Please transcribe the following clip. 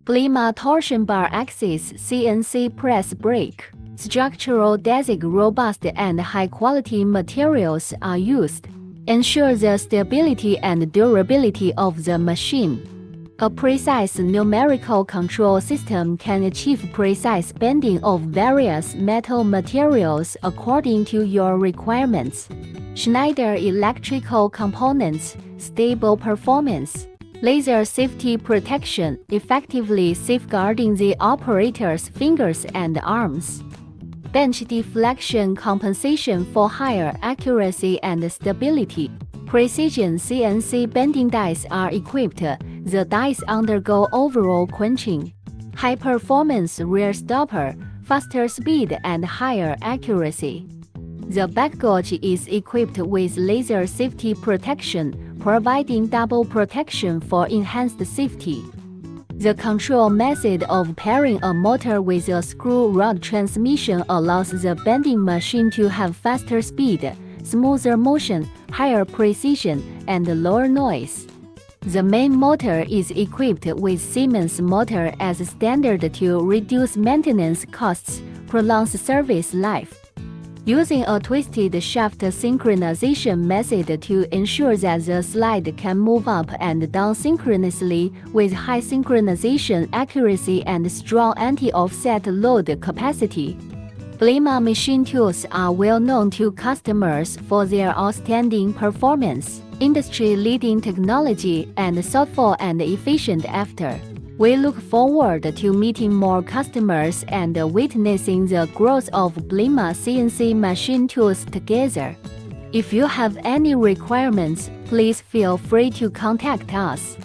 Blma torsion bar axis CNC press brake. Structural design robust and high-quality materials are used. Ensure the stability and durability of the machine. A precise numerical control system can achieve precise bending of various metal materials according to your requirements. Schneider electrical components, stable performance. Laser safety protection, effectively safeguarding the operator's fingers and arms. Bench deflection compensation for higher accuracy and stability. Precision CNC bending dies are equipped. The dies undergo overall quenching. High-performance rear stopper, faster speed and higher accuracy. The back gauge is equipped with laser safety protection, providing double protection for enhanced safety. The control method of pairing a motor with a screw-rod transmission allows the bending machine to have faster speed, smoother motion, higher precision, and lower noise. The main motor is equipped with Siemens motor as standard to reduce maintenance costs, prolong service life. Using a twisted shaft synchronization method to ensure that the slide can move up and down synchronously with high synchronization accuracy and strong anti-offset load capacity. Blma machine tools are well known to customers for their outstanding performance, industry-leading technology, and thoughtful and efficient after. We look forward to meeting more customers and witnessing the growth of Blma CNC machine tools together. If you have any requirements, please feel free to contact us.